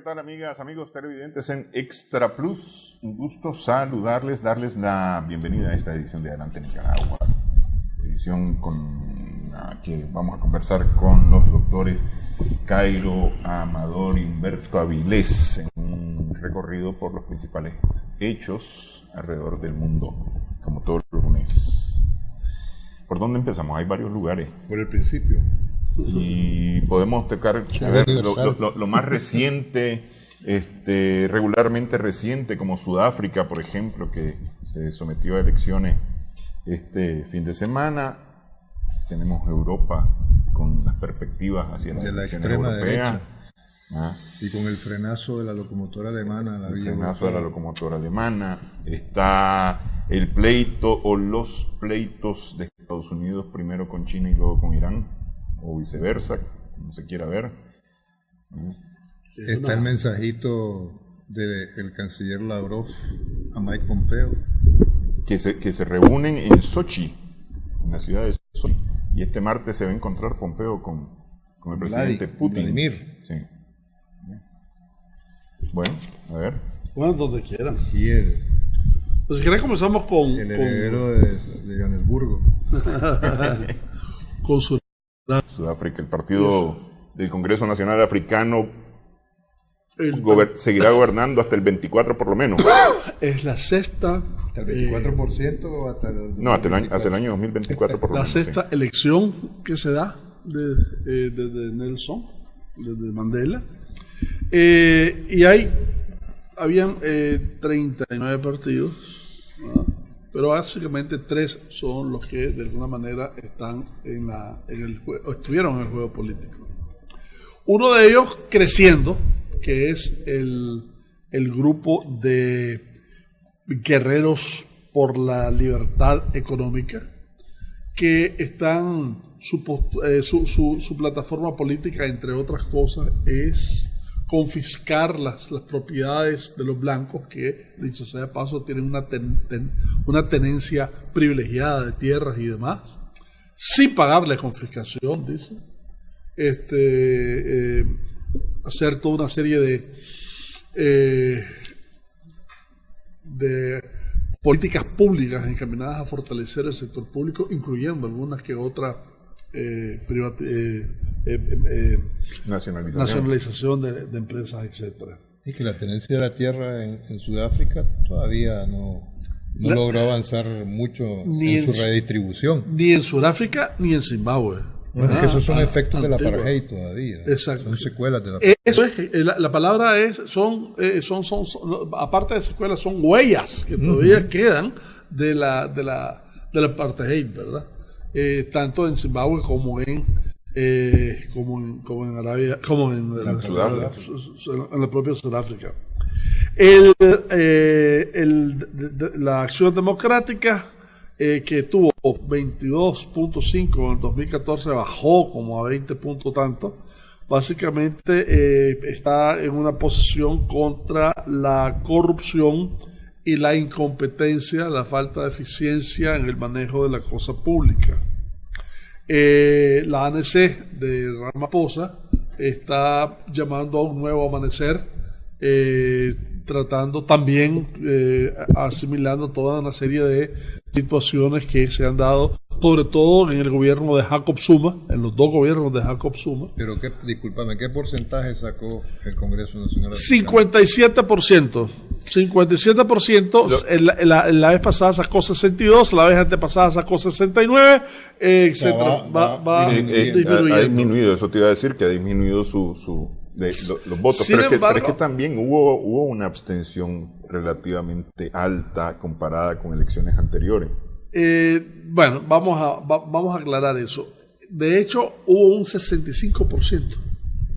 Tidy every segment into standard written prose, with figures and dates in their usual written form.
tal, amigas, amigos televidentes en Extra Plus? Un gusto saludarles, darles la bienvenida a esta edición de Adelante Nicaragua. Edición con la que vamos a conversar con los doctores Cairo Amador y Humberto Avilés en un recorrido por los principales hechos alrededor del mundo, como todos los lunes. ¿Por dónde empezamos? Hay varios lugares. Por el principio. Y podemos tocar lo más reciente, regularmente reciente, como Sudáfrica, por ejemplo, que se sometió a elecciones este fin de semana. Tenemos Europa con las perspectivas hacia las elecciones europeas. Y con el frenazo de la locomotora alemana. Está el pleito o los pleitos de Estados Unidos, primero con China y luego con Irán, o viceversa, como se quiera ver. Está el mensajito del canciller Lavrov a Mike Pompeo. Que se reúnen en Sochi, en la ciudad de Sochi, y este martes se va a encontrar Pompeo con el presidente Putin. Vladimir. Sí. Bueno, a ver. Bueno, donde quieran. Quiere. Pues si querés comenzamos con... El heredero de Johannesburgo. con Sudáfrica, el partido del Congreso Nacional Africano seguirá gobernando hasta el 24 por lo menos. Es la sexta... ¿Hasta el 24% o hasta el... No, hasta el año 2024 por lo menos. La sexta elección que se da de Nelson, de Mandela. Y habían 39 partidos, ¿no? Pero básicamente 3 son los que de alguna manera están estuvieron en el juego político. Uno de ellos creciendo, que es el grupo de guerreros por la libertad económica, que están su plataforma política, entre otras cosas, es confiscar las propiedades de los blancos que, dicho sea de paso, tienen una tenencia privilegiada de tierras y demás, sin pagarle confiscación, dice. Hacer toda una serie de políticas públicas encaminadas a fortalecer el sector público, incluyendo algunas que otras nacionalización de empresas, etcétera. Y que la tenencia de la tierra en Sudáfrica todavía no logró avanzar mucho en su redistribución. Ni en Sudáfrica ni en Zimbabue. Bueno, es que esos son efectos del apartheid todavía. Exacto. Son secuelas del apartheid. Eso es, la palabra es, son aparte de secuelas, son huellas que todavía quedan del apartheid, ¿verdad? Tanto en Zimbabue como en Arabia, como en la propia Sudáfrica. La Acción Democrática, que tuvo 22.5 en el 2014, bajó como a 20 puntos tanto. Básicamente está en una posición contra la corrupción y la incompetencia, la falta de eficiencia en el manejo de la cosa pública. La ANC de Ramaphosa está llamando a un nuevo amanecer, tratando también, asimilando toda una serie de situaciones que se han dado, sobre todo en el gobierno de Jacob Zuma, en los 2 gobiernos de Jacob Zuma. Pero discúlpame, ¿qué porcentaje sacó el Congreso Nacional? 57%. 57%, la vez pasada sacó 62, la vez antepasada sacó 69, etcétera. Va disminuyendo. Ha disminuido, eso te iba a decir, que ha disminuido los votos. Pero es que también hubo una abstención relativamente alta comparada con elecciones anteriores. Bueno, vamos a aclarar eso. De hecho, hubo un 65%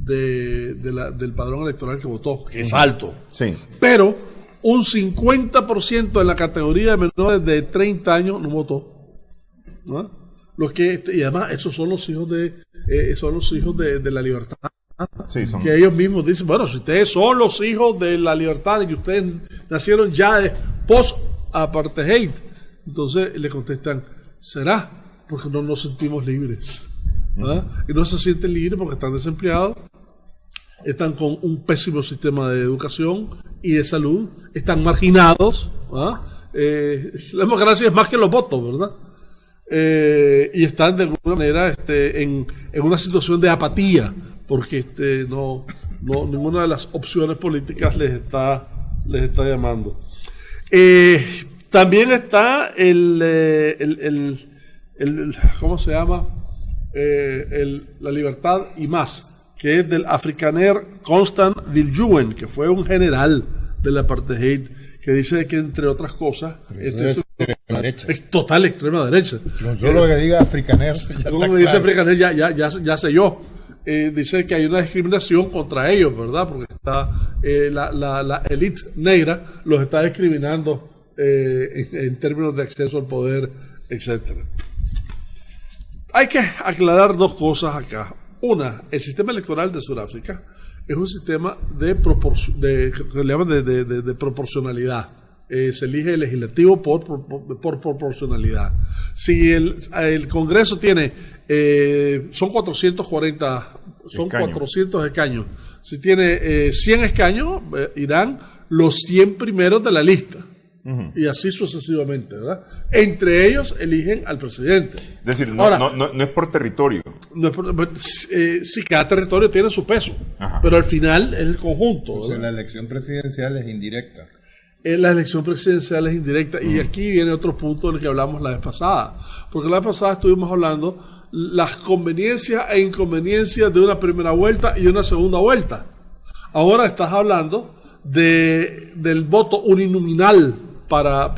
del padrón electoral que votó, que es alto. Sí. Pero un 50% en la categoría de menores de 30 años no votó, ¿no? Y además esos son los hijos de la libertad. Sí, que ellos mismos dicen, bueno, si ustedes son los hijos de la libertad y ustedes nacieron ya de post-apartheid, entonces le contestan, ¿será? Porque no nos sentimos libres. ¿Ah? Y no se sienten libres porque están desempleados están con un pésimo sistema de educación y de salud, están marginados. La democracia es más que los votos, ¿verdad? Y están de alguna manera en una situación de apatía, porque no ninguna de las opciones políticas les está llamando. También está ¿cómo se llama? La libertad y más, que es del Afrikaner Constant Viljoen, que fue un general del apartheid, que dice que, entre otras cosas, es total extrema derecha. Con solo que diga Afrikaner, como me dice Afrikaner, ya sé yo. Dice que hay una discriminación contra ellos, ¿verdad? Porque está la élite negra los está discriminando en términos de acceso al poder, etcétera. Hay que aclarar dos cosas acá. Una, el sistema electoral de Sudáfrica es un sistema de proporcionalidad. Se elige el legislativo por proporcionalidad. Si el Congreso tiene, son 440, son 400 escaños. Si tiene 100 escaños, irán los 100 primeros de la lista. Uh-huh. Y así sucesivamente, ¿verdad? Entre ellos eligen al presidente. Es decir, no es por territorio. Sí, cada territorio tiene su peso. Ajá. Pero al final es el conjunto. O sea, la elección presidencial es indirecta. La elección presidencial es indirecta. Y aquí viene otro punto del que hablamos la vez pasada. Porque la vez pasada estuvimos hablando las conveniencias e inconveniencias de una primera vuelta y una segunda vuelta. Ahora estás hablando del voto uninominal para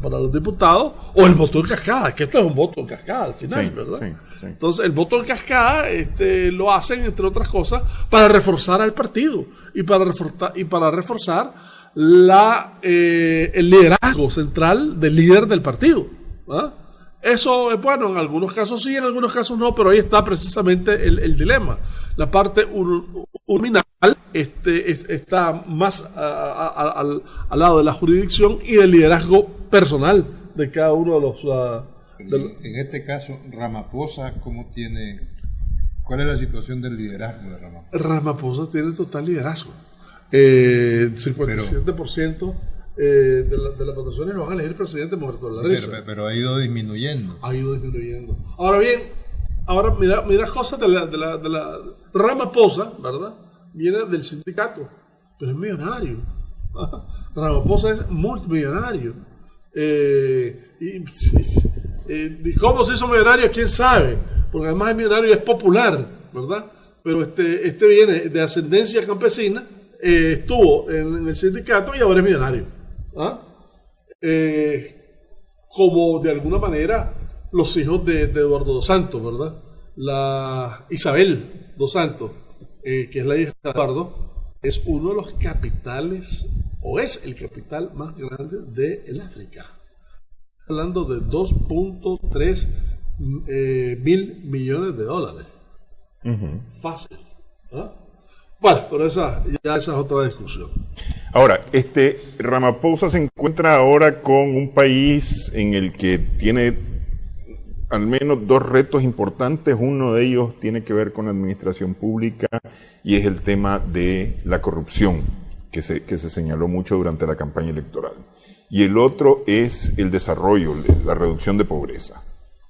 los diputados, o el voto en cascada, que esto es un voto en cascada al final, sí, ¿verdad? Sí. Entonces, el voto en cascada lo hacen, entre otras cosas, para reforzar al partido y para reforzar el liderazgo central del líder del partido, ¿verdad? Eso es bueno, en algunos casos sí, en algunos casos no, pero ahí está precisamente el dilema. La parte uninominal está más al lado de la jurisdicción y del liderazgo personal de cada uno de los... En este caso, Ramaphosa, ¿cuál es la situación del liderazgo de Ramaphosa? Ramaphosa tiene total liderazgo. 57% de las votaciones lo van a elegir el presidente muerto de la risa. Pero ha ido disminuyendo. Ahora bien, mira cosas de la Ramaphosa, ¿verdad? Viene del sindicato, pero es millonario. Ramaphosa es multimillonario. Y cómo se hizo millonario, quién sabe, porque además el millonario es popular, ¿verdad? Pero este viene de ascendencia campesina, estuvo en el sindicato y ahora es millonario. Como de alguna manera los hijos de Eduardo dos Santos, ¿verdad? La Isabel dos Santos, que es la hija de Eduardo, es uno de los capitales, o es el capital más grande del África. Hablando de 2.3 mil millones de dólares. Uh-huh. Fácil. Bueno, pero esa es otra discusión. Ahora, Ramaphosa se encuentra ahora con un país en el que tiene al menos dos retos importantes. Uno de ellos tiene que ver con la administración pública y es el tema de la corrupción, que se señaló mucho durante la campaña electoral. Y el otro es el desarrollo, la reducción de pobreza.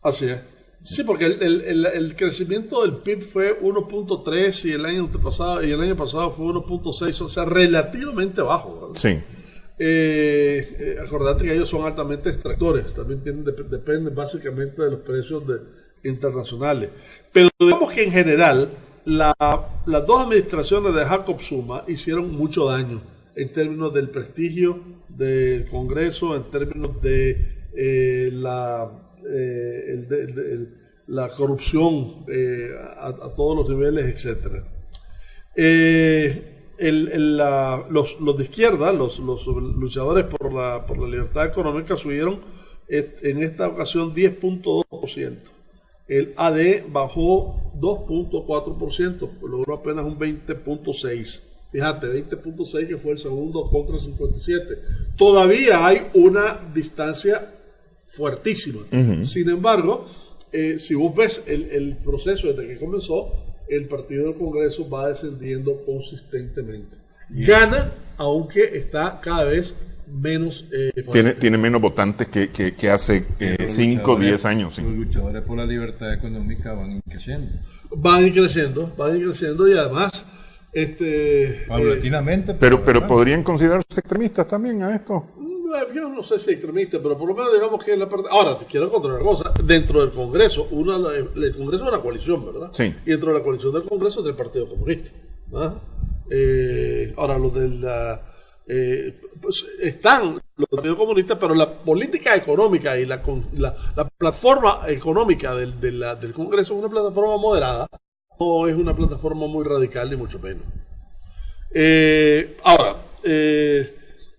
Así es. Sí, porque el crecimiento del PIB fue 1.3 y el año pasado fue 1.6, o sea, relativamente bajo, ¿verdad? Sí. Acordate que ellos son altamente extractores, también dependen básicamente de los precios internacionales. Pero digamos que en general las dos administraciones de Jacob Zuma hicieron mucho daño en términos del prestigio del Congreso, en términos de la corrupción a todos los niveles, etcétera. Los de izquierda, los luchadores por la libertad económica, subieron en esta ocasión 10.2%. El AD bajó 2.4%, logró apenas un 20.6%. Fíjate, 20.6 que fue el segundo contra 57. Todavía hay una distancia fuertísima. Uh-huh. Sin embargo, si vos ves el proceso desde que comenzó, el partido del Congreso va descendiendo consistentemente. Gana, aunque está cada vez menos... tiene menos votantes que hace 5 o 10 años. Sí. Los luchadores por la libertad económica van creciendo. Van creciendo y además... paulatinamente. Pero podrían considerarse extremistas también a esto. Yo no sé si extremista, pero por lo menos digamos que en la parte... Ahora, te quiero contar una cosa. Dentro del Congreso, el Congreso es una coalición, ¿verdad? Sí. Y dentro de la coalición del Congreso es del Partido Comunista. Ahora, los del... pues están los partidos comunistas, pero la política económica y la plataforma económica del Congreso es una plataforma moderada, no es una plataforma muy radical ni mucho menos. Ahora,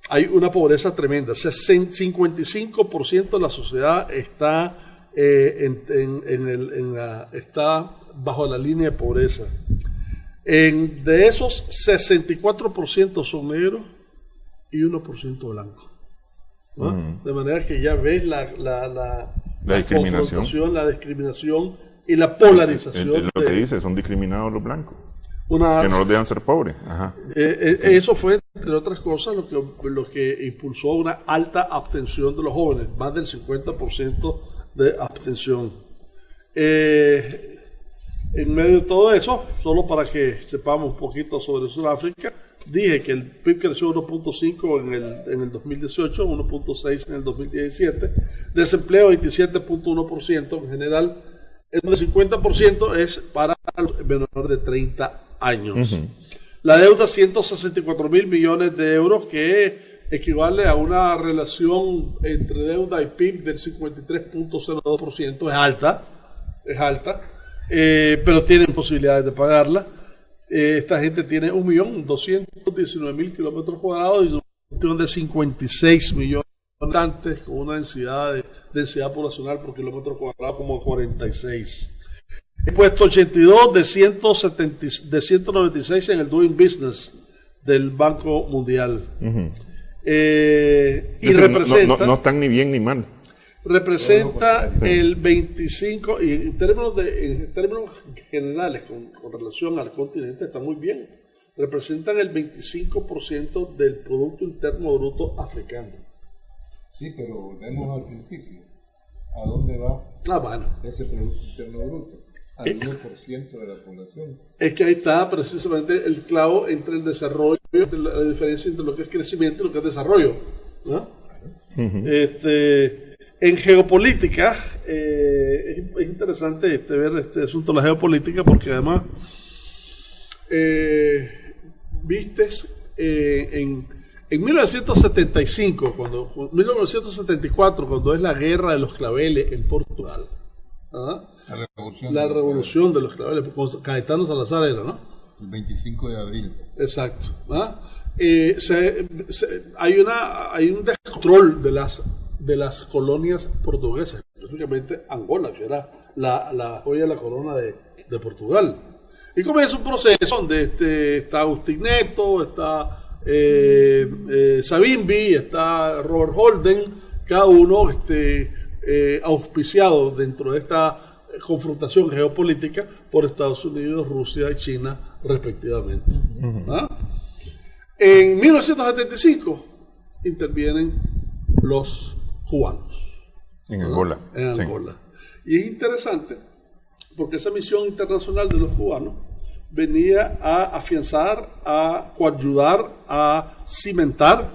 hay una pobreza tremenda. 55% de la sociedad está está bajo la línea de pobreza. De esos, 64% son negros y 1% blancos. ¿No? De manera que ya ves la discriminación, la discriminación y la polarización. Lo que dice, son discriminados los blancos. Que no los dejan ser pobres. Ajá. Eso fue, entre otras cosas, lo que impulsó una alta abstención de los jóvenes, más del 50% de abstención. En medio de todo eso, solo para que sepamos un poquito sobre Sudáfrica, dije que el PIB creció 1.5 en el 2018, 1.6 en el 2017, desempleo 27.1% en general, el 50% es para los menores de 30 años. La deuda, 164 mil millones de euros, que equivale a una relación entre deuda y PIB del 53.02%, es alta, pero tienen posibilidades de pagarla. Esta gente tiene 1.219.000 kilómetros cuadrados y un de 56 millones de habitantes, con una densidad poblacional por kilómetro cuadrado como 46. He puesto 82 de 196 en el Doing Business del Banco Mundial. Y representa... No están ni bien ni mal. Representa el 25, y en términos generales, con relación al continente, está muy bien. Representan el 25% del Producto Interno Bruto africano. Sí, pero volvemos al principio. ¿A dónde va ese Producto Interno Bruto? Al 1% de la población. Es que ahí está precisamente el clavo entre el desarrollo, la diferencia entre lo que es crecimiento y lo que es desarrollo, ¿no? En geopolítica, es interesante ver este asunto de la geopolítica, porque además, en 1975, 1974, cuando es la guerra de los claveles en Portugal, la revolución de los claveles, con Caetano Salazar era, ¿no? El 25 de abril. Exacto. Hay un descontrol de las colonias portuguesas, específicamente Angola, que era la joya de la corona de Portugal. Y comienza un proceso donde está Agustín Neto, está Savimbi, está Robert Holden, cada uno auspiciado dentro de esta confrontación geopolítica por Estados Unidos, Rusia y China, respectivamente. En 1975 intervienen los cubanos. En Angola. En Angola. Sí. Y es interesante porque esa misión internacional de los cubanos venía a afianzar, a coayudar, a cimentar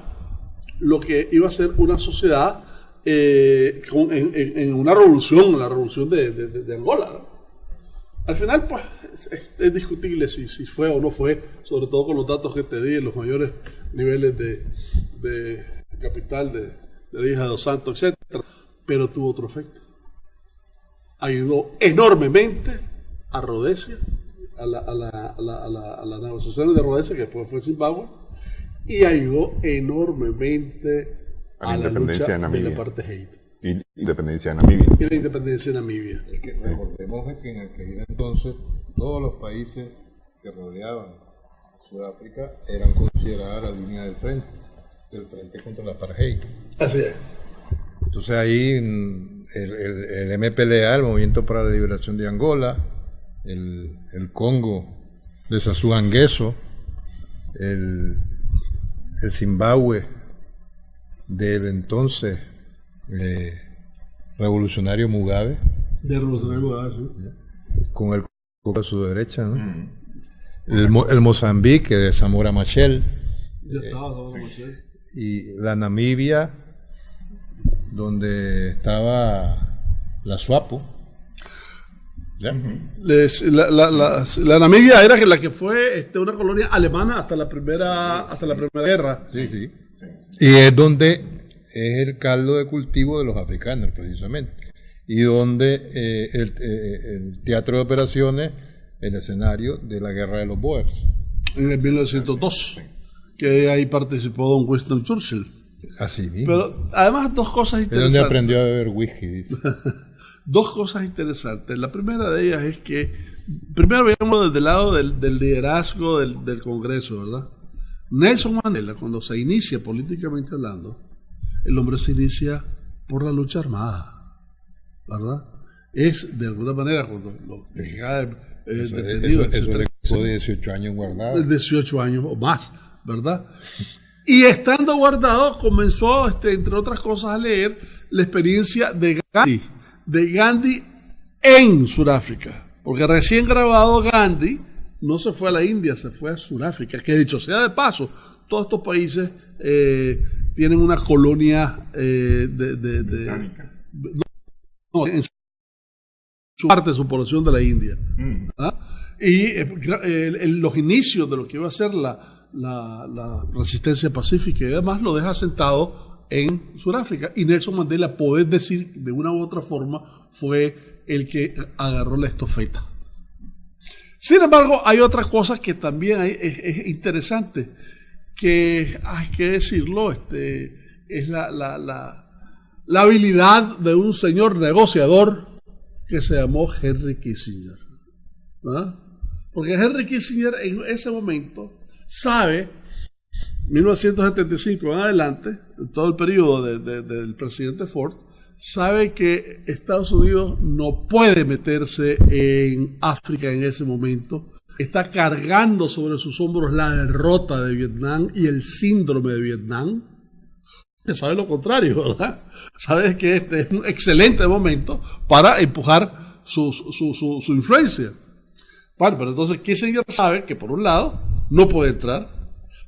lo que iba a ser una sociedad en una revolución, la revolución de Angola, ¿no? Al final, pues, es discutible si fue o no fue, sobre todo con los datos que te di, los mayores niveles de capital de la hija de Dos Santos, etc. Pero tuvo otro efecto. Ayudó enormemente a Rhodesia, a las negociaciones de Rhodesia, que después fue Zimbabue, y ayudó enormemente a la independencia de Namibia. Y independencia de Namibia. Y la independencia de Namibia. Es que recordemos que en aquel entonces todos los países que rodeaban Sudáfrica eran consideradas la línea del frente contra la apartheid. Así es. Entonces ahí el MPLA, el Movimiento para la Liberación de Angola, el Congo de Sassou Nguesso, el Zimbabue del entonces revolucionario Mugabe, con el Congo a su derecha, ¿no? El Mozambique de Samora Machel, y la Namibia, donde estaba la SWAPO. ¿Ya? La Namibia era la que fue una colonia alemana hasta la primera guerra. Sí. Y es donde es el caldo de cultivo de los africanos, precisamente. Y donde el teatro de operaciones, el escenario de la guerra de los Boers. En el 1902, que ahí participó don Winston Churchill. Así mismo. Pero además dos cosas interesantes. ¿De dónde aprendió a beber whisky? Dice. Dos cosas interesantes. La primera de ellas es que, primero veamos desde el lado del liderazgo del Congreso, ¿verdad? Nelson Mandela, cuando se inicia políticamente hablando, el hombre se inicia por la lucha armada, ¿verdad? Es, de alguna manera, cuando lo deja detenido. Eso le costó 18 años guardado. 18 años o más, ¿verdad? Y estando guardado, comenzó, entre otras cosas, a leer la experiencia de Gandhi en Sudáfrica, porque recién grabado Gandhi no se fue a la India, se fue a Sudáfrica, que dicho sea de paso, todos estos países tienen una colonia en su parte de su población de la India. Y los inicios de lo que iba a ser la resistencia pacífica y demás lo deja sentado en Sudáfrica, y Nelson Mandela, poder decir de una u otra forma, fue el que agarró la estafeta. Sin embargo, hay otras cosas que también es interesante, que hay que decirlo, es la habilidad de un señor negociador que se llamó Henry Kissinger, ¿verdad? Porque Henry Kissinger en ese momento sabe, 1975 en adelante, en todo el periodo del presidente Ford, sabe que Estados Unidos no puede meterse en África en ese momento. Está cargando sobre sus hombros la derrota de Vietnam y el síndrome de Vietnam. Sabe lo contrario, ¿verdad? Sabe que este es un excelente momento para empujar su influencia. Bueno, pero entonces Kissinger sabe que por un lado no puede entrar.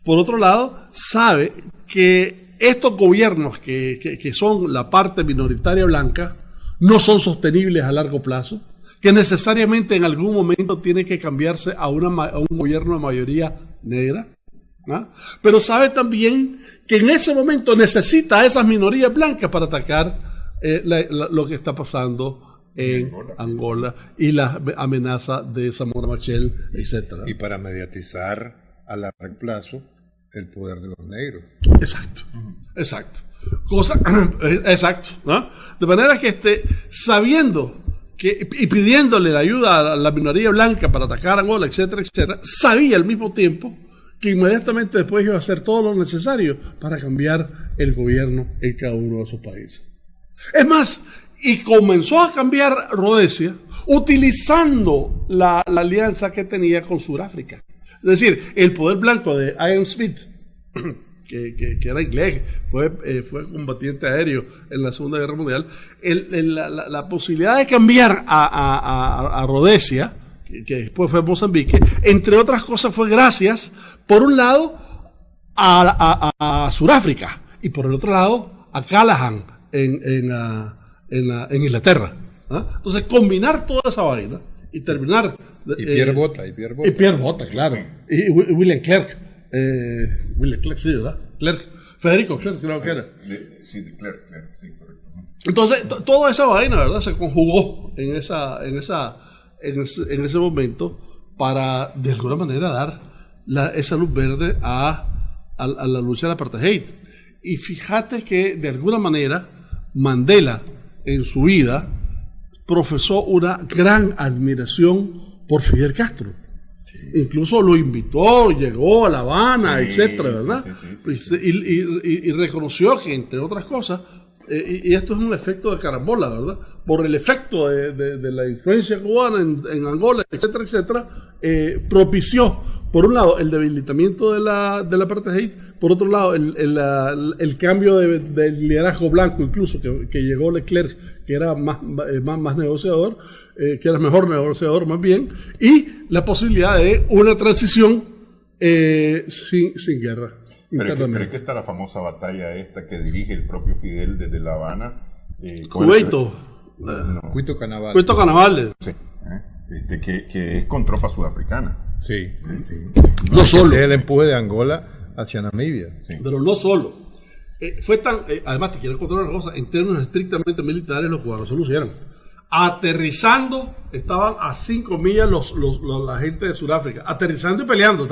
Por otro lado, sabe que estos gobiernos que son la parte minoritaria blanca no son sostenibles a largo plazo, que necesariamente en algún momento tiene que cambiarse a un gobierno de mayoría negra, ¿no? Pero sabe también que en ese momento necesita a esas minorías blancas para atacar lo que está pasando en Angola y la amenaza de Samora Machel, etc. Y para mediatizar a largo plazo el poder de los negros. Exacto. Exacto, ¿no? De manera que sabiendo y pidiéndole la ayuda a la minoría blanca para atacar a Angola, etcétera, sabía al mismo tiempo que inmediatamente después iba a hacer todo lo necesario para cambiar el gobierno en cada uno de sus países. Es más, y comenzó a cambiar Rhodesia utilizando la alianza que tenía con Sudáfrica. Es decir, el poder blanco de Ian Smith, que era inglés, fue combatiente aéreo en la Segunda Guerra Mundial, la posibilidad de cambiar a Rhodesia, que después fue Mozambique, entre otras cosas fue gracias, por un lado, a Sudáfrica, y por el otro lado, a Callaghan en Inglaterra. ¿Ah? Entonces, combinar toda esa vaina y terminar... Y Pierre Botha, claro. Y William Clerk. William Clerk, sí, ¿verdad? Federico Clerk, creo que era. Sí, de Clerk, sí, correcto. Entonces, toda esa vaina, ¿verdad? Se conjugó en ese momento para, de alguna manera, dar esa luz verde a la lucha del apartheid. Y fíjate que, de alguna manera, Mandela, en su vida, profesó una gran admiración por Fidel Castro. Sí. Incluso lo invitó, llegó a La Habana, etcétera, ¿verdad? Sí. Y reconoció que, entre otras cosas, y esto es un efecto de carambola, ¿verdad? Por el efecto de la influencia cubana en Angola, etcétera, etcétera, propició, por un lado, el debilitamiento del apartheid, por otro lado, el cambio de liderazgo blanco, incluso, que llegó Leclerc, que era más negociador, que era mejor negociador más bien, y la posibilidad de una transición sin guerra. Pero es que está la famosa batalla esta que dirige el propio Fidel desde La Habana. Cuito Canavales. Sí, que es con tropas sudafricanas. Sí. No solo. Es el empuje de Angola hacia Namibia. Sí. Pero no solo. Fue tan. Además, te quiero contar una cosa: en términos estrictamente militares, los cubanos se lucieron. Aterrizando, estaban a 5 millas la gente de Sudáfrica. Aterrizando y peleando.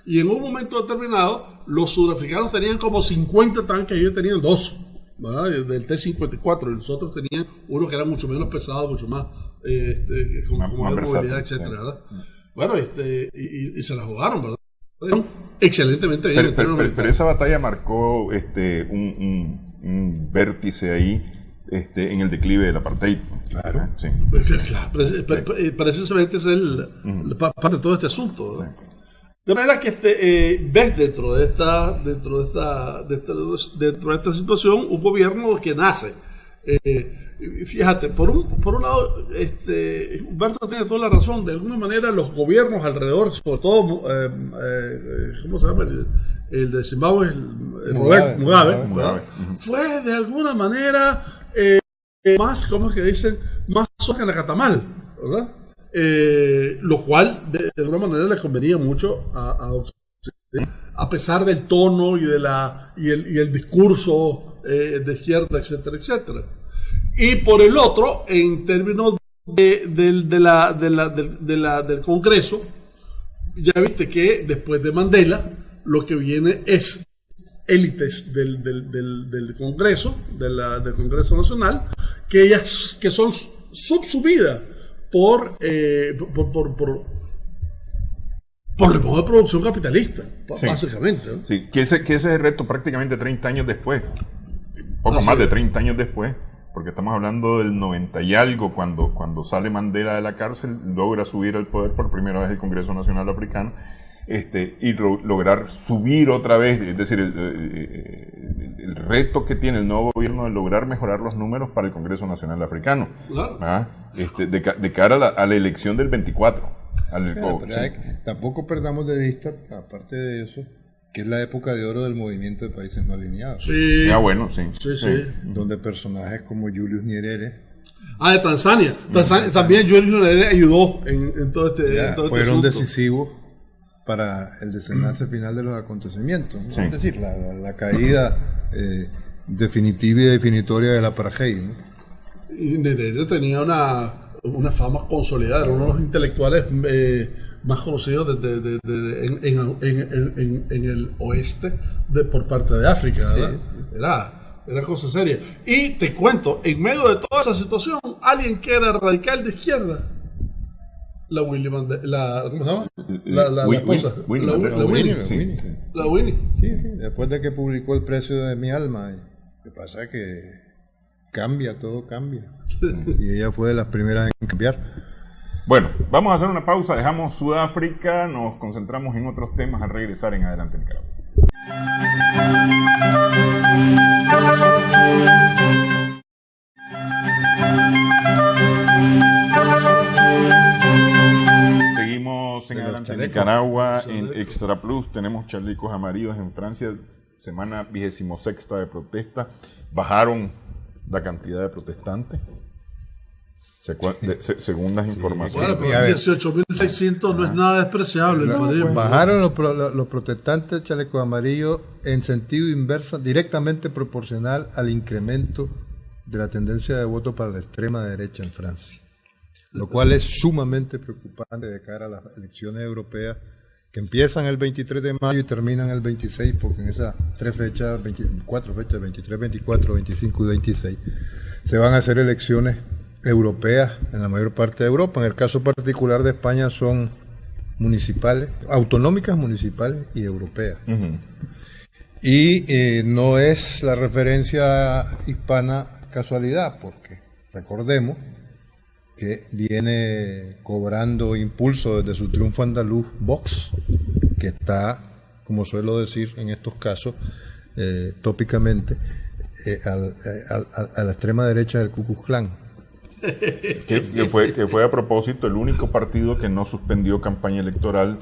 Y en un momento determinado, los sudafricanos tenían como 50 tanques y ellos tenían 2, ¿verdad? Del T-54. Y los otros tenían uno que era mucho menos pesado, mucho más con mayor movilidad, etcétera, ¿verdad? Bueno, y se la jugaron, ¿verdad? Excelentemente bien. Pero esa batalla marcó un vértice ahí en el declive del apartheid. Claro. Sí. Precisamente es parte de todo este asunto, ¿verdad? De manera que ves dentro de esta situación un gobierno que nace. Fíjate, por un lado, Humberto tiene toda la razón. De alguna manera, los gobiernos alrededor, sobre todo, ¿cómo se llama? El de Zimbabue, Mugabe. Fue de alguna manera más, ¿cómo es que dicen? Más soja en la catamal, ¿verdad? Lo cual de alguna manera le convenía mucho a pesar del tono y el discurso de izquierda, etcétera, etcétera. Y por el otro, en términos del Congreso, ya viste que después de Mandela lo que viene es élites del Congreso, del Congreso Nacional, que son subsumidas por el modo de producción capitalista, básicamente, ¿no? Sí, que ese es el reto prácticamente 30 años después, poco más de 30 años después, porque estamos hablando del 90 y algo, cuando sale Mandela de la cárcel, logra subir al poder por primera vez el Congreso Nacional Africano, y lograr subir otra vez, es decir, el reto que tiene el nuevo gobierno de lograr mejorar los números para el Congreso Nacional Africano, claro. De cara a la elección del 24. Tampoco perdamos de vista, aparte de eso, que es la época de oro del movimiento de países no alineados. Sí. Bueno, sí. Donde personajes como Julius Nyerere. De Tanzania. También Julius Nyerere ayudó en todo este fueron asunto. Decisivos para el desenlace final de los acontecimientos, ¿no? Es decir, la caída definitiva y definitoria del apartheid, ¿no? Y Nyerere tenía una fama consolidada, era uno de los intelectuales más conocidos en el oeste por parte de África, ¿verdad? Sí. Era cosa seria. Y te cuento, en medio de toda esa situación, alguien que era radical de izquierda, la Winnie Mandela, ¿cómo se llama? La esposa. La Winnie. Sí, después de que publicó El precio de mi alma, lo que pasa es que todo cambia. Y ella fue de las primeras en cambiar. Bueno, vamos a hacer una pausa, dejamos Sudáfrica, nos concentramos en otros temas al regresar en Adelante Nicaragua. Seguimos en Adelante Nicaragua, en Extra Plus, tenemos chalecos amarillos en Francia, semana 26ª de protesta, bajaron la cantidad de protestantes, según las informaciones. Bueno, pero 18.600 no es nada despreciable. Bajaron los protestantes de chalecos amarillos en sentido inverso, directamente proporcional al incremento de la tendencia de voto para la extrema derecha en Francia, lo cual es sumamente preocupante de cara a las elecciones europeas que empiezan el 23 de mayo y terminan el 26, porque en esas 4 fechas, 23, 24, 25 y 26, se van a hacer elecciones europeas en la mayor parte de Europa. En el caso particular de España son municipales, autonómicas, municipales y europeas. Y no es la referencia hispana casualidad, porque recordemos que viene cobrando impulso desde su triunfo andaluz Vox, que está, como suelo decir en estos casos, tópicamente, a la extrema derecha del Ku Klux Klan. Que fue a propósito el único partido que no suspendió campaña electoral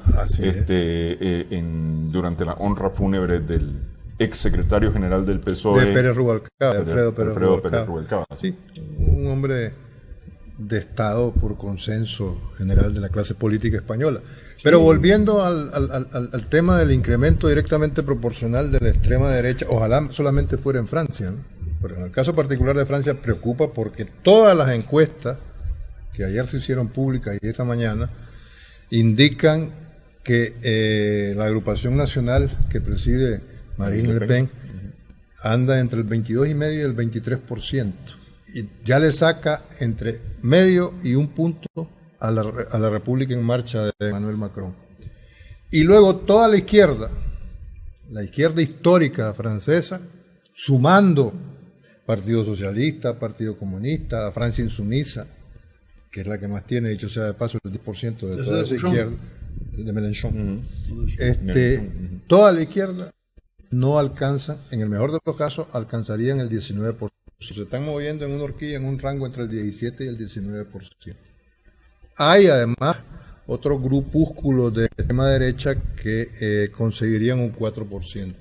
durante la honra fúnebre del ex secretario general del PSOE, de Pérez Rubalcaba, Alfredo Pérez Rubalcaba. Sí, un hombre de Estado por consenso general de la clase política española. Pero volviendo al tema del incremento directamente proporcional de la extrema derecha, ojalá solamente fuera en Francia, ¿no? Pero en el caso particular de Francia preocupa porque todas las encuestas que ayer se hicieron públicas y esta mañana indican que la agrupación nacional que preside Marine Le Pen anda entre el 22,5% y el 23%. Y ya le saca entre medio y un punto a la República en Marcha de Emmanuel Macron. Y luego toda la izquierda histórica francesa, sumando Partido Socialista, Partido Comunista, la Francia Insumisa, que es la que más tiene, dicho sea de paso, el 10% de toda esa izquierda, de Mélenchon. Toda la izquierda no alcanza, en el mejor de los casos, alcanzarían el 19%. Se están moviendo en una horquilla, en un rango entre el 17 y el 19%. Hay además otros grupúsculos de extrema derecha que conseguirían un 4%.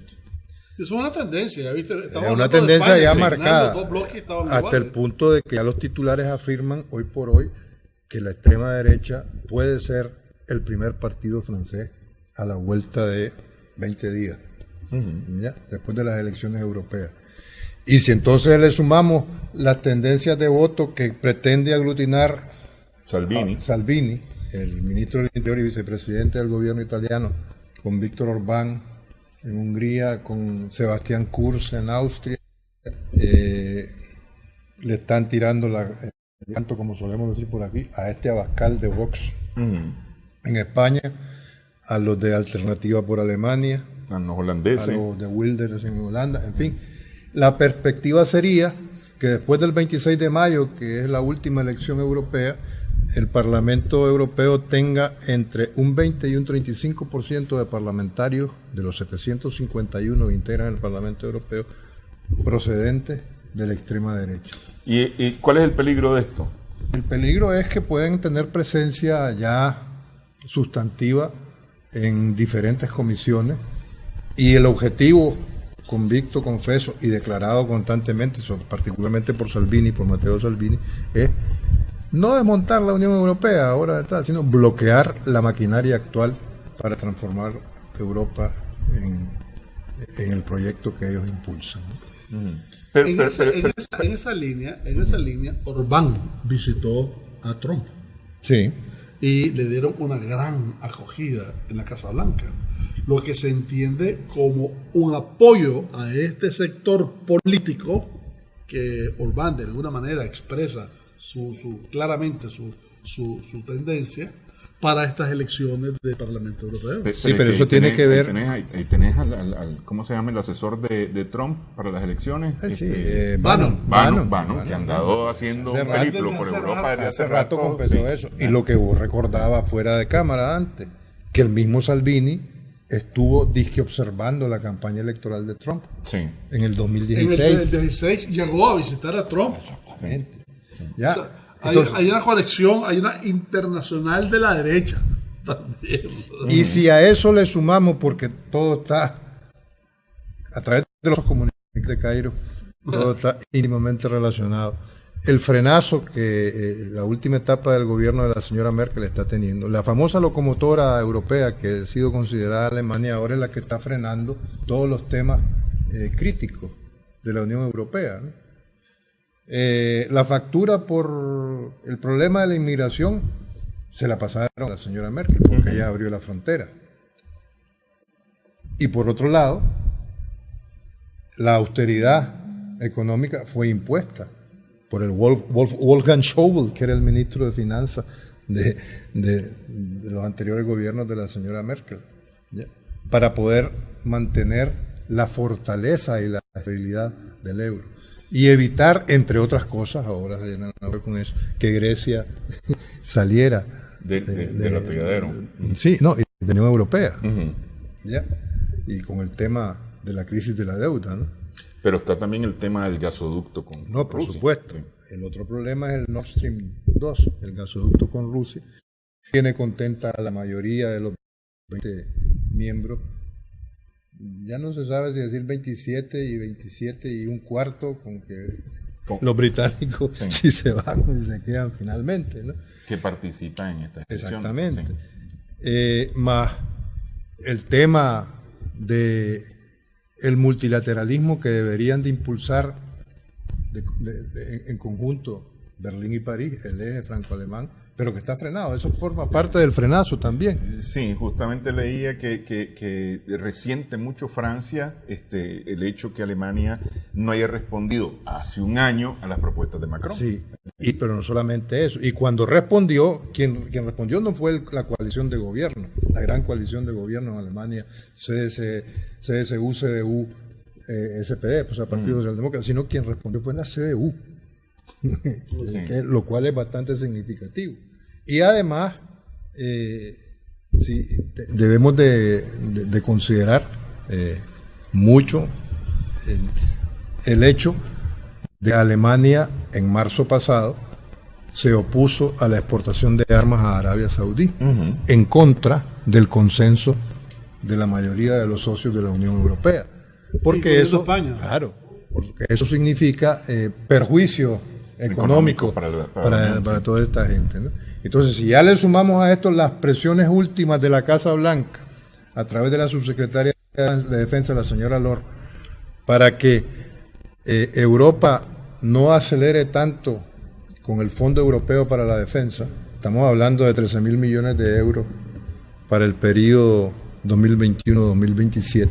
Es una tendencia, ¿viste? Es una tendencia ya marcada, hasta iguales. el punto de que ya los titulares afirman hoy por hoy que la extrema derecha puede ser el primer partido francés a la vuelta de 20 días, ¿ya? Después de las elecciones europeas. Y si entonces le sumamos las tendencias de voto que pretende aglutinar Salvini, el ministro del Interior y vicepresidente del gobierno italiano, con Víctor Orbán en Hungría, con Sebastián Kurz en Austria, le están tirando el canto, como solemos decir por aquí, a este Abascal de Vox en España, a los de Alternativa por Alemania, a los holandeses, a los de Wilders en Holanda, en fin. La perspectiva sería que después del 26 de mayo, que es la última elección europea, el Parlamento Europeo tenga entre un 20 y un 35% de parlamentarios de los 751 que integran el Parlamento Europeo procedentes de la extrema derecha. ¿Y cuál es el peligro de esto? El peligro es que pueden tener presencia ya sustantiva en diferentes comisiones y el objetivo convicto, confeso y declarado constantemente, particularmente por Salvini, por Matteo Salvini, es no desmontar la Unión Europea ahora detrás, sino bloquear la maquinaria actual para transformar Europa en el proyecto que ellos impulsan. En esa línea, Orbán visitó a Trump. Sí. Y le dieron una gran acogida en la Casa Blanca, lo que se entiende como un apoyo a este sector político que Orbán de alguna manera expresa claramente su tendencia para estas elecciones del Parlamento Europeo. Sí, pero eso tiene que ver... Ahí tenés al ¿cómo se llama el asesor de Trump para las elecciones? Bannon, que ha andado haciendo un periplo por Europa desde hace rato confesó eso. Y lo que vos recordabas fuera de cámara antes, que el mismo Salvini estuvo disque observando la campaña electoral de Trump. Sí. En el 2016. En el 2016 llegó a visitar a Trump. Exactamente. Ya. O sea, hay una conexión, hay una internacional de la derecha también. Y si a eso le sumamos, porque todo está a través de los comunicados de Cairo, todo está íntimamente relacionado. El frenazo que la última etapa del gobierno de la señora Merkel está teniendo, la famosa locomotora europea que ha sido considerada Alemania, ahora es la que está frenando todos los temas críticos de la Unión Europea, ¿no? La factura por el problema de la inmigración se la pasaron a la señora Merkel porque ella abrió la frontera. Y por otro lado, la austeridad económica fue impuesta por el Wolfgang Schäuble, que era el ministro de Finanzas de los anteriores gobiernos de la señora Merkel, ¿ya? Para poder mantener la fortaleza y la estabilidad del euro. Y evitar, entre otras cosas, ahora se llenan a ver con eso, que Grecia saliera del atolladero. Sí, no, y de la Unión Europea. Ujú. ¿Ya? Y con el tema de la crisis de la deuda, ¿no? Pero está también el tema del gasoducto con No, por Rusia. supuesto. Sí. El otro problema es el Nord Stream 2, el gasoducto con Rusia. Tiene contenta a la mayoría de los 20 miembros. Ya no se sabe si decir 27 y un cuarto, con que los británicos Sí. si se van y se quedan finalmente, ¿no? Que participa en esta gestión. Exactamente. Sí. Más el tema de el multilateralismo que deberían de impulsar en conjunto Berlín y París, el eje franco-alemán, pero que está frenado. Eso forma parte del frenazo también. Sí, justamente leía que resiente mucho Francia el hecho que Alemania no haya respondido hace un año a las propuestas de Macron. Sí, pero no solamente eso. Y cuando respondió, quien respondió no fue la coalición de gobierno, la gran coalición de gobierno en Alemania, CSU, CDU, SPD, pues el Partido Socialdemócrata, sino quien respondió fue la CDU, Sí. lo cual es bastante significativo. Y además, sí, debemos de considerar mucho el hecho de que Alemania en marzo pasado se opuso a la exportación de armas a Arabia Saudí, Ujú. en contra del consenso de la mayoría de los socios de la Unión Europea. Porque Incluyendo eso, España. claro, porque eso significa perjuicio económico para toda esta gente, ¿no? Entonces, si ya le sumamos a esto las presiones últimas de la Casa Blanca, a través de la subsecretaria de Defensa, la señora Lord, para que Europa no acelere tanto con el Fondo Europeo para la Defensa, estamos hablando de 13.000 millones de euros para el periodo 2021-2027,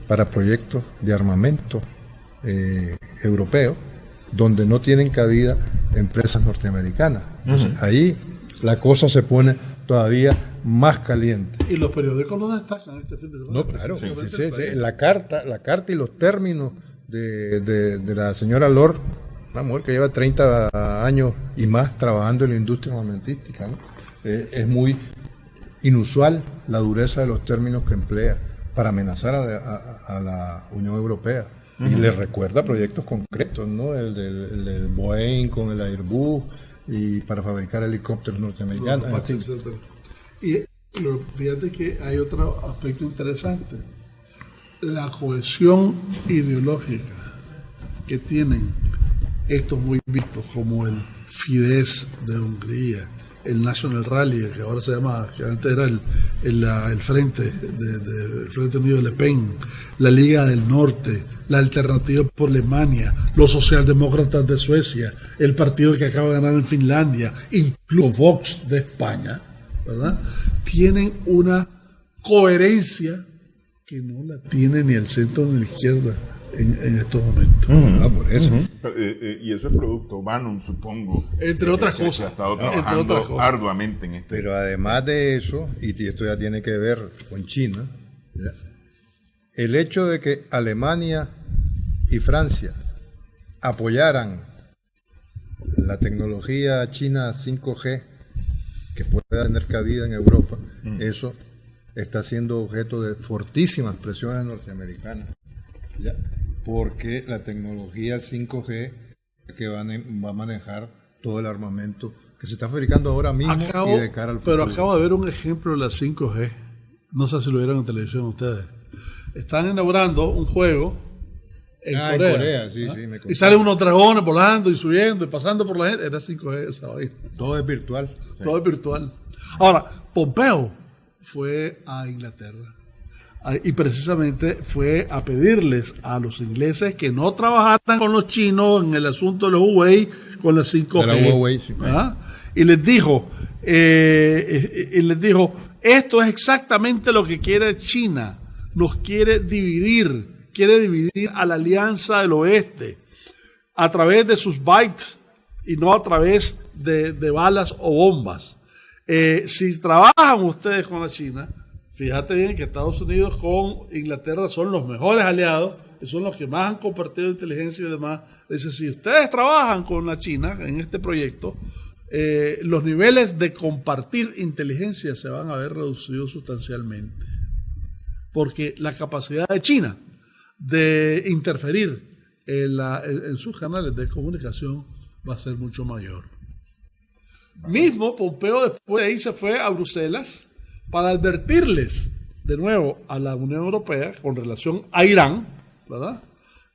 para proyectos de armamento europeo, donde no tienen cabida empresas norteamericanas. Entonces, ahí la cosa se pone todavía más caliente. Y los periódicos lo destacan este fin de semana. No, claro, Sí. sí. La carta y los términos de la señora Lord, una mujer que lleva 30 años y más trabajando en la industria armamentística, ¿no? Es muy inusual la dureza de los términos que emplea para amenazar a la Unión Europea. Y le recuerda proyectos concretos, ¿no? El del Boeing con el Airbus y para fabricar helicópteros norteamericanos. En fin. Etcétera. Y fíjate que hay otro aspecto interesante. La cohesión ideológica que tienen estos movimientos como el Fidesz de Hungría, el National Rally, que ahora se llama, que antes era el Frente el Frente Unido de Le Pen, la Liga del Norte, la Alternativa por Alemania, los socialdemócratas de Suecia, el partido que acaba de ganar en Finlandia, incluso Vox de España, ¿verdad? Tienen una coherencia que no la tiene ni el centro ni la izquierda en estos momentos. Por eso. Y eso es producto Bannon, supongo. Entre otras que cosas. se ha estado Entre trabajando otras cosas. arduamente en este. Pero además de eso, y esto ya tiene que ver con China, ¿ya? El hecho de que Alemania y Francia apoyaran la tecnología china 5G que pueda tener cabida en Europa, eso está siendo objeto de fortísimas presiones norteamericanas, ¿ya? Porque la tecnología 5G que va a manejar todo el armamento que se está fabricando ahora mismo y de cara al futuro. Pero acabo de ver un ejemplo de la 5G. No sé si lo vieron en televisión ustedes. Están inaugurando un juego en Corea. sí, ¿no? sí, me Y contaron. salen unos dragones volando y subiendo y pasando por la gente. Era 5G esa vaina. Todo es virtual. Todo es virtual. Ahora, Pompeo fue a Inglaterra y precisamente fue a pedirles a los ingleses que no trabajaran con los chinos en el asunto de los Huawei con la 5G. De la Huawei, sí. ¿Ah? Y les dijo, esto es exactamente lo que quiere China. Nos quiere dividir a la Alianza del Oeste a través de sus bytes y no a través de balas o bombas. Si trabajan ustedes con la China, Fíjate bien que Estados Unidos con Inglaterra son los mejores aliados, y son los que más han compartido inteligencia y demás. Dice, si ustedes trabajan con la China en este proyecto, los niveles de compartir inteligencia se van a ver reducidos sustancialmente. Porque la capacidad de China de interferir en sus canales de comunicación va a ser mucho mayor. Mismo Pompeo después de ahí se fue a Bruselas para advertirles de nuevo a la Unión Europea con relación a Irán, ¿verdad?,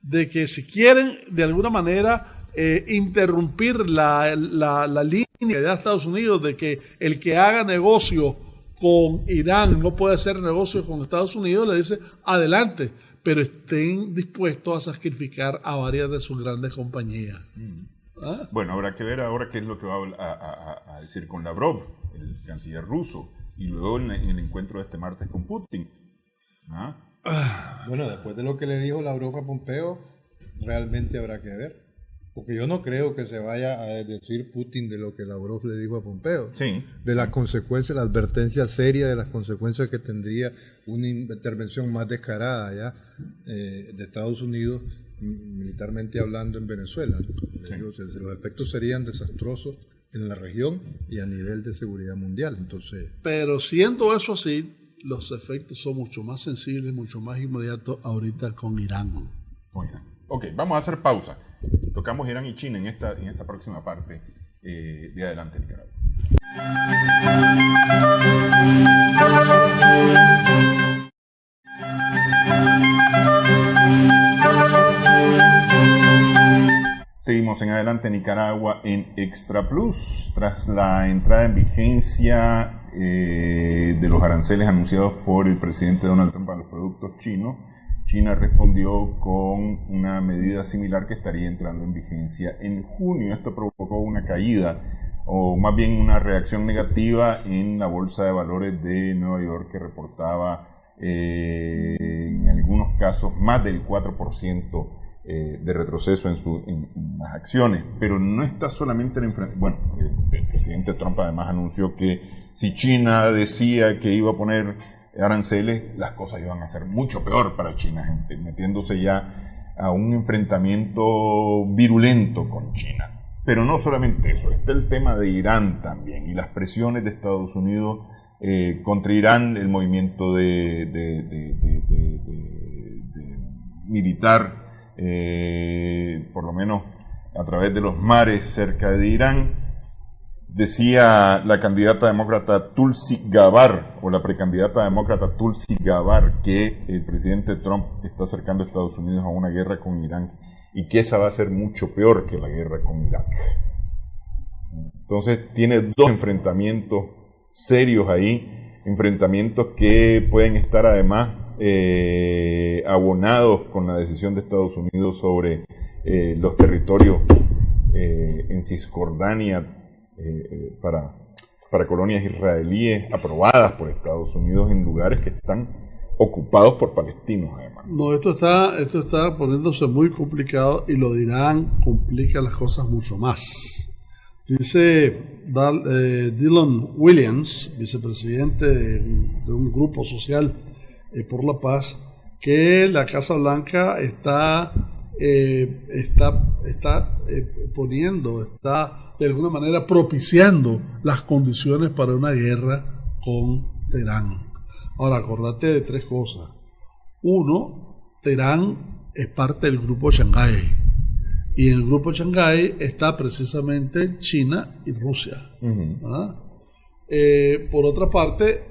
de que si quieren de alguna manera interrumpir la línea de Estados Unidos de que el que haga negocio con Irán no puede hacer negocio con Estados Unidos, le dice adelante, pero estén dispuestos a sacrificar a varias de sus grandes compañías. ¿Ah? Bueno, habrá que ver ahora qué es lo que va a decir con Lavrov, el canciller ruso, y luego en el encuentro de este martes con Putin. Bueno, después de lo que le dijo Lavrov a Pompeo, realmente habrá que ver. Porque yo no creo que se vaya a decir Putin de lo que Lavrov le dijo a Pompeo. Sí. De las consecuencias, la advertencia seria de las consecuencias que tendría una intervención más descarada ya de Estados Unidos, militarmente hablando, en Venezuela. Sí. Los efectos serían desastrosos en la región y a nivel de seguridad mundial. Entonces, pero siendo eso así, los efectos son mucho más sensibles, mucho más inmediatos ahorita con Irán. Ok, vamos a hacer pausa. Tocamos Irán y China en esta próxima parte de Adelante Nicaragua. Seguimos en Adelante Nicaragua en Extra Plus. Tras la entrada en vigencia de los aranceles anunciados por el presidente Donald Trump a los productos chinos, China respondió con una medida similar que estaría entrando en vigencia en junio. Esto provocó una caída, o más bien una reacción negativa en la Bolsa de Valores de Nueva York, que reportaba en algunos casos más del 4% de retroceso en las acciones. Pero no está solamente el enfrentamiento. Bueno, el presidente Trump además anunció que si China decía que iba a poner aranceles, las cosas iban a ser mucho peor para China, metiéndose ya a un enfrentamiento virulento con China. Pero no solamente eso, está el tema de Irán también, y las presiones de Estados Unidos contra Irán, el movimiento militar, por lo menos a través de los mares cerca de Irán. Decía la candidata demócrata Tulsi Gabbard, o la precandidata demócrata Tulsi Gabbard, que el presidente Trump está acercando a Estados Unidos a una guerra con Irán y que esa va a ser mucho peor que la guerra con Irak. Entonces tiene dos enfrentamientos serios ahí, enfrentamientos que pueden estar además abonados con la decisión de Estados Unidos sobre los territorios en Cisjordania, para colonias israelíes aprobadas por Estados Unidos en lugares que están ocupados por palestinos además. No, esto está poniéndose muy complicado, y lo de Irán complica las cosas mucho más. Dice Dylan Williams, vicepresidente de un grupo social por la paz, que la Casa Blanca está de alguna manera propiciando las condiciones para una guerra con Teherán. Ahora, acordate de tres cosas. Uno, Teherán es parte del grupo Shanghái, y en el grupo Shanghái está precisamente China y Rusia. Uh-huh. Por otra parte,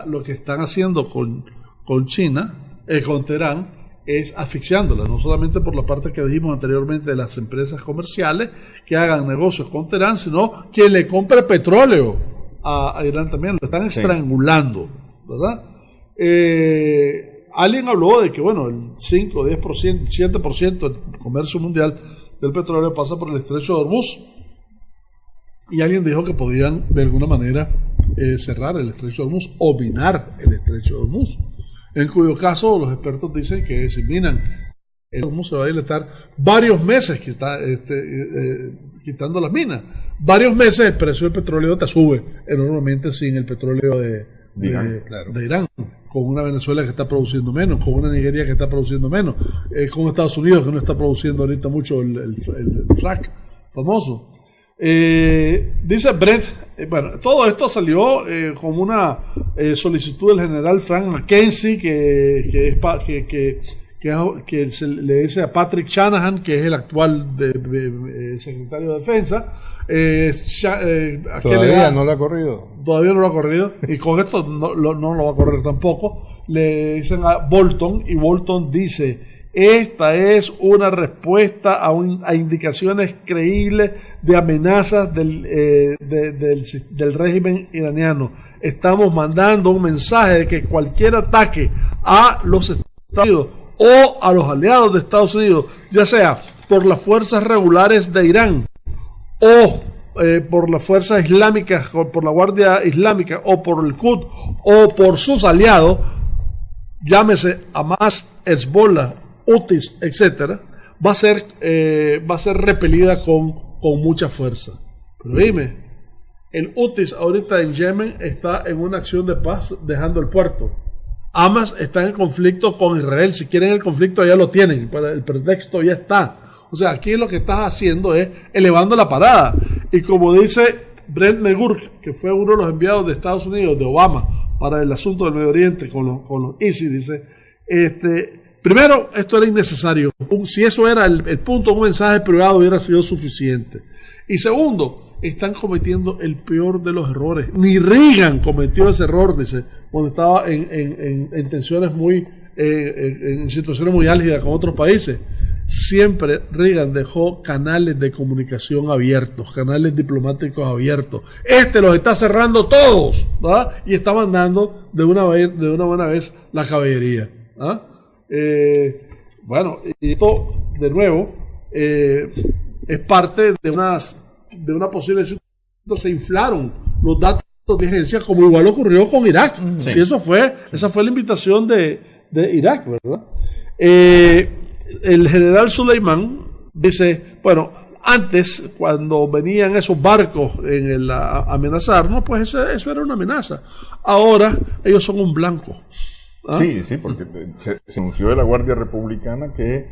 lo que están haciendo con China, con Teherán, es asfixiándola, no solamente por la parte que dijimos anteriormente de las empresas comerciales que hagan negocios con Teherán, sino que le compre petróleo a Irán también. Lo están estrangulando, ¿verdad? Alguien habló de que, bueno, el 5, 10%, 7% del comercio mundial del petróleo pasa por el estrecho de Hormuz, y alguien dijo que podían de alguna manera cerrar el estrecho de Hormuz o minar el estrecho de Hormuz, en cuyo caso los expertos dicen que si minan el Hormuz se va a dilatar varios meses quitando las minas. Varios meses el precio del petróleo te sube enormemente sin el petróleo de de Irán, con una Venezuela que está produciendo menos, con una Nigeria que está produciendo menos, con Estados Unidos que no está produciendo ahorita mucho el frac famoso. Dice Brett, bueno, todo esto salió como una solicitud del general Frank McKenzie que le dice a Patrick Shanahan, que es el actual secretario de Defensa. Todavía no lo ha corrido. Todavía no lo ha corrido. Y con esto no lo va a correr tampoco. Le dicen a Bolton, y Bolton dice: esta es una respuesta a indicaciones creíbles de amenazas del régimen iraniano. Estamos mandando un mensaje de que cualquier ataque a los Estados Unidos o a los aliados de Estados Unidos, ya sea por las fuerzas regulares de Irán o por las fuerzas islámicas, o por la Guardia Islámica, o por el Quds, o por sus aliados, llámese Hamas, Hezbollah, Houthis, etcétera, va a ser repelida con mucha fuerza. Pero dime, el Houthis ahorita en Yemen está en una acción de paz dejando el puerto. Hamas está en conflicto con Israel. Si quieren el conflicto ya lo tienen, el pretexto ya está. O sea, aquí lo que estás haciendo es elevando la parada. Y como dice Brent McGurk, que fue uno de los enviados de Estados Unidos, de Obama, para el asunto del Medio Oriente con los ISIS, dice, primero, esto era innecesario. Si eso era el punto, un mensaje privado hubiera sido suficiente. Y segundo, están cometiendo el peor de los errores. Ni Reagan cometió ese error, dice, cuando estaba en tensiones en situaciones muy álgidas con otros países. Siempre Reagan dejó canales de comunicación abiertos, canales diplomáticos abiertos. Los está cerrando todos, ¿verdad? Y está mandando de una buena vez la caballería, ¿verdad? Bueno, y esto de nuevo es parte de una posible situación. Se inflaron los datos de inteligencia, como igual ocurrió con Irak. Sí. Si esa fue la invitación de Irak, ¿verdad? El general Suleiman dice, bueno, antes, cuando venían esos barcos a amenazarnos, pues eso era una amenaza. Ahora ellos son un blanco. ¿Ah? Sí, porque se anunció de la Guardia Republicana que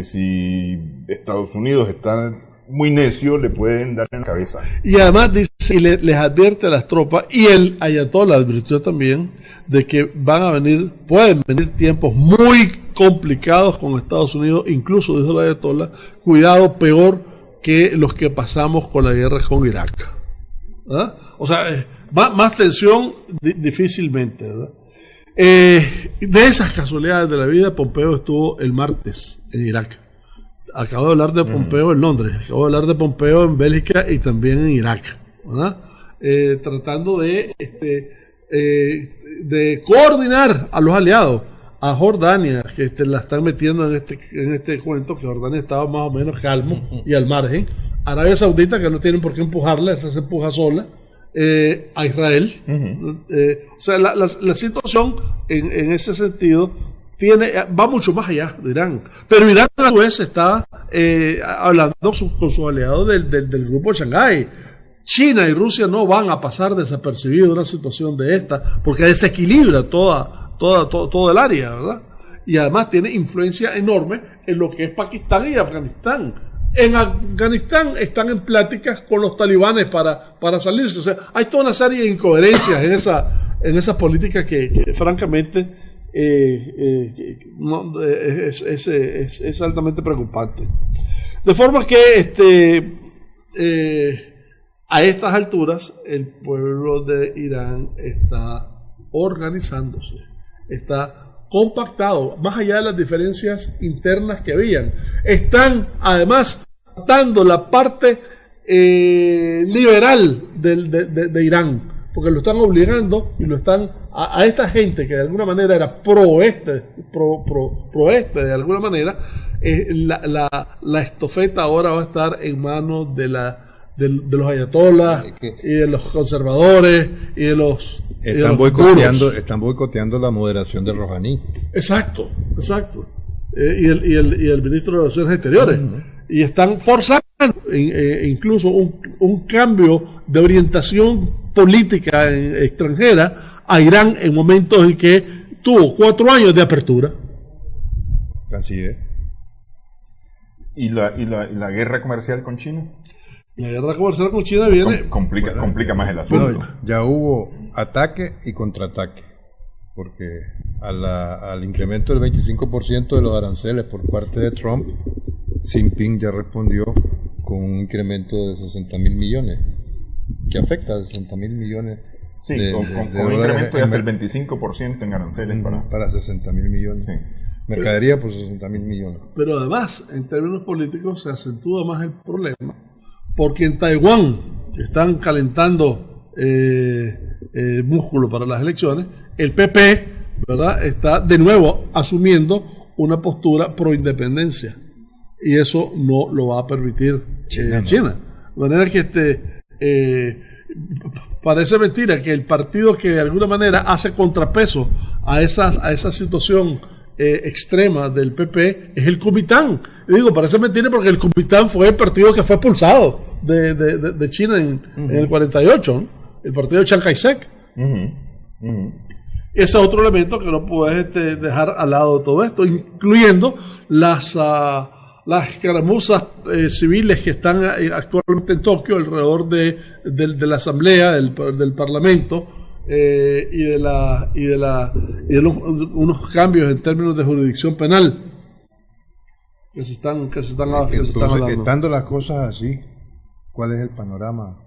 si Estados Unidos está muy necio, le pueden dar en la cabeza. Y además dice, y les advierte a las tropas, y el Ayatollah advirtió también de que pueden venir tiempos muy complicados con Estados Unidos, incluso dijo el Ayatollah, cuidado, peor que los que pasamos con la guerra con Irak. ¿Ah? O sea, más tensión difícilmente, ¿verdad? De esas casualidades de la vida, Pompeo estuvo el martes en Irak. Acabo de hablar de Pompeo en Londres, acabo de hablar de Pompeo en Bélgica y también en Irak, ¿verdad? Tratando de coordinar a los aliados, a Jordania, que la están metiendo en este cuento, que Jordania estaba más o menos calmo y al margen, Arabia Saudita, que no tienen por qué empujarla, esa se empuja sola, a Israel. O sea, la situación en ese sentido va mucho más allá de Irán. Pero Irán a su vez está hablando con sus aliados del grupo de Shanghái. China y Rusia no van a pasar desapercibidos de una situación de esta, porque desequilibra todo el área, ¿verdad? Y además tiene influencia enorme en lo que es Pakistán y Afganistán. En Afganistán están en pláticas con los talibanes para salirse. O sea, hay toda una serie de incoherencias en esa política que francamente es altamente preocupante. De forma que a estas alturas el pueblo de Irán está organizándose, está compactado, más allá de las diferencias internas que habían. Están además dando la parte liberal de Irán, porque lo están obligando y lo están a esta gente que de alguna manera era proeste de alguna manera, la estafeta ahora va a estar en manos de los ayatolás y de los conservadores y de los están boicoteando la moderación de Rouhani. Exacto. Y el ministro de Relaciones Exteriores. Y están forzando incluso un cambio de orientación política extranjera a Irán en momentos en que tuvo 4 años de apertura. Así es. ¿Y la guerra comercial con China? La guerra comercial con China viene... Complica más el asunto. Bueno, ya hubo ataque y contraataque, porque al incremento del 25% de los aranceles por parte de Trump, Xi Jinping ya respondió con un incremento de 60.000 millones, que afecta a 60.000 millones. Sí, de con un incremento de hasta el 25% en aranceles para 60.000 millones. Sí. Mercadería por 60.000 millones. Pero además, en términos políticos, se acentúa más el problema, porque en Taiwán están calentando músculo para las elecciones. El PP, ¿verdad?, está de nuevo asumiendo una postura pro independencia, y eso no lo va a permitir China. De manera que parece mentira que el partido que de alguna manera hace contrapeso a esa situación extrema del PP es el Kuomintang. Y digo, parece mentira porque el Kuomintang fue el partido que fue expulsado de China en el 48, ¿no? El partido de Chiang Kai-shek. Ese es otro elemento que no puedes dejar al lado de todo esto, incluyendo las escaramuzas civiles que están actualmente en Tokio alrededor de la asamblea, del parlamento, y de unos cambios en términos de jurisdicción penal que se están hablando. Estando las cosas así, ¿cuál es el panorama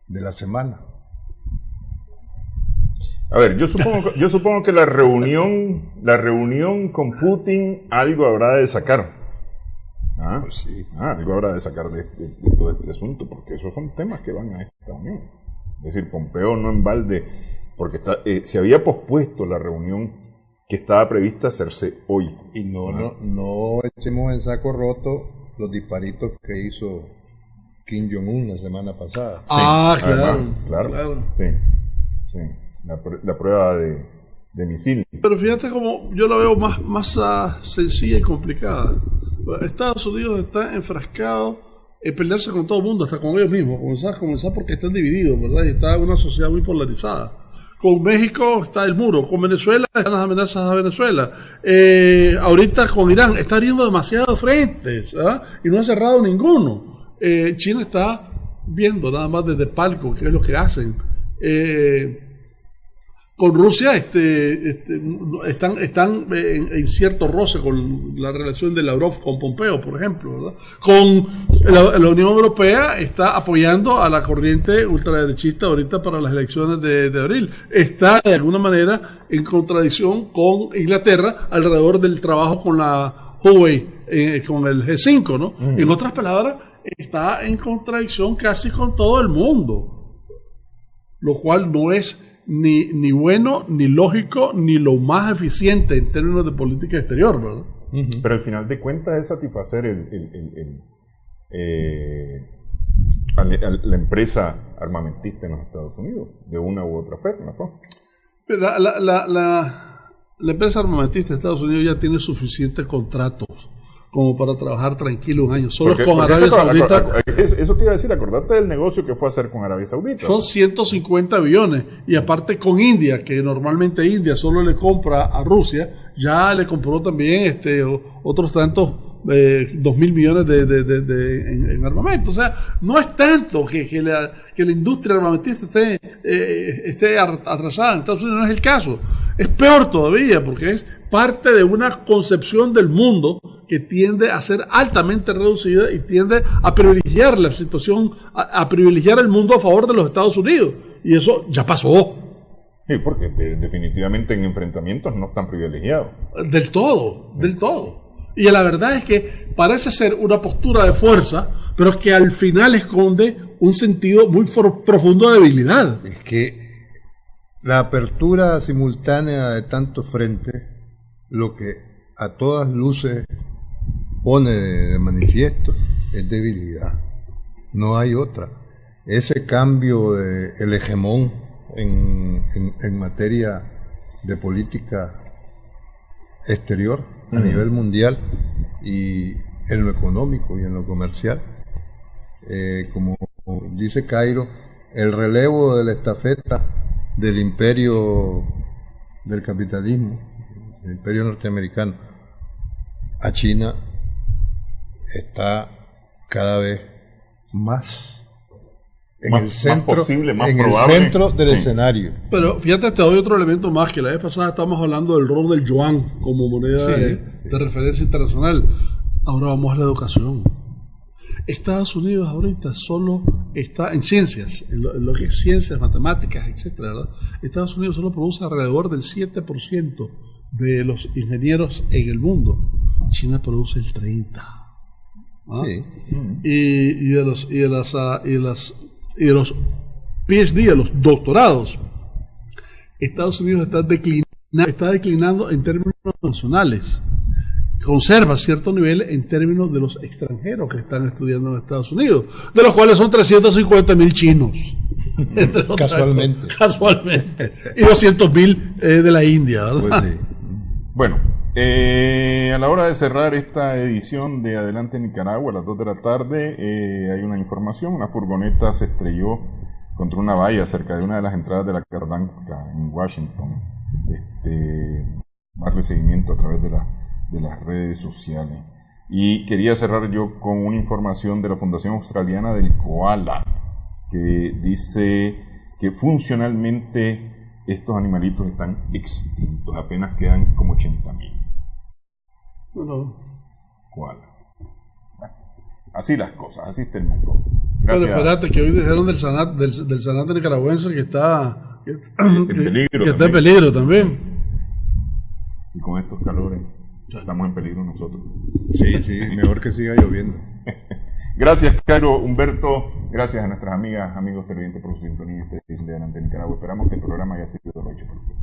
de la semana? A ver, yo supongo que la reunión con Putin algo habrá de sacar. Pues sí. Algo habrá de sacar de todo este asunto, porque esos son temas que van a esta unión. Es decir, Pompeo no en balde, porque se había pospuesto la reunión que estaba prevista hacerse hoy. Y no echemos en saco roto los disparitos que hizo Kim Jong-un la semana pasada. Sí, claro. Sí. La prueba de misil. Pero fíjate como yo la veo más sencilla y complicada. Estados Unidos está enfrascado en pelearse con todo el mundo, hasta con ellos mismos. Comenzar porque están divididos, ¿verdad? Y está en una sociedad muy polarizada. Con México está el muro, con Venezuela están las amenazas a Venezuela. Ahorita con Irán está abriendo demasiados frentes, ¿verdad? Y no ha cerrado ninguno. China está viendo nada más desde palco qué es lo que hacen. Con Rusia están en cierto roce con la relación de Lavrov con Pompeo, por ejemplo, ¿verdad? Con la Unión Europea está apoyando a la corriente ultraderechista ahorita para las elecciones de abril. Está de alguna manera en contradicción con Inglaterra alrededor del trabajo con la Huawei, con el G5, ¿no? En otras palabras, está en contradicción casi con todo el mundo, lo cual no es ni bueno, ni lógico, ni lo más eficiente en términos de política exterior, ¿verdad? Pero al final de cuentas es satisfacer la empresa armamentista en los Estados Unidos, de una u otra forma, ¿no? Pero la empresa armamentista de Estados Unidos ya tiene suficientes contratos como para trabajar tranquilo un año. Solo con Arabia Saudita. Eso te iba a decir, acordate del negocio que fue a hacer con Arabia Saudita. Son 150 billones. Y aparte con India, que normalmente India solo le compra a Rusia, ya le compró también otros tantos 2.000 millones en armamento. O sea, no es tanto que la industria armamentista esté atrasada en Estados Unidos, no es el caso. Es peor todavía, porque es parte de una concepción del mundo que tiende a ser altamente reducida y tiende a privilegiar la situación, a privilegiar el mundo a favor de los Estados Unidos. Y eso ya pasó. Sí, porque definitivamente en enfrentamientos no están privilegiados. Del todo. Y la verdad es que parece ser una postura de fuerza, pero es que al final esconde un sentido muy profundo de debilidad. Es que la apertura simultánea de tantos frentes, lo que a todas luces pone de manifiesto es debilidad. No hay otra. Ese cambio del hegemón en materia de política exterior a nivel mundial y en lo económico y en lo comercial, como dice Cairo, el relevo de la estafeta del imperio del capitalismo, el imperio norteamericano, a China está cada vez más en el centro, posible, más en probable. el centro del Sí. escenario. Pero fíjate, te doy otro elemento más, que la vez pasada estábamos hablando del rol del yuan como moneda de referencia internacional. Ahora vamos a la educación. Estados Unidos ahorita solo está en ciencias, en lo que es ciencias, matemáticas, etcétera, ¿verdad? Estados Unidos solo produce alrededor del 7% de los ingenieros en el mundo. China produce el 30%. ¿Ah? Sí. Y de los PhD, de los doctorados, Estados Unidos está declinando en términos nacionales. Conserva cierto nivel en términos de los extranjeros que están estudiando en Estados Unidos, de los cuales son 350.000 chinos. entre otras Casualmente. cosas. Casualmente. Y 200.000 de la India, ¿verdad? Pues sí. Bueno, a la hora de cerrar esta edición de Adelante Nicaragua, a las 2 de la tarde, hay una información. Una furgoneta se estrelló contra una valla cerca de una de las entradas de la Casa Blanca en Washington. Darle seguimiento a través de las redes sociales. Y quería cerrar yo con una información de la Fundación Australiana del Koala, que dice que funcionalmente estos animalitos están extintos, apenas quedan como 80.000. Bueno, Koala. Bueno, así las cosas, así está el mundo. Gracias. pero espérate, que hoy dijeron del sanate nicaragüense que está en peligro que está en también. peligro también. Y con estos calores estamos en peligro nosotros. Sí, mejor que siga lloviendo. Gracias, Cairo, Humberto. Gracias a nuestras amigas, amigos televidentes por su sintonía en esta edición de Adelante Nicaragua. Esperamos que el programa haya sido de lo hecho por ustedes.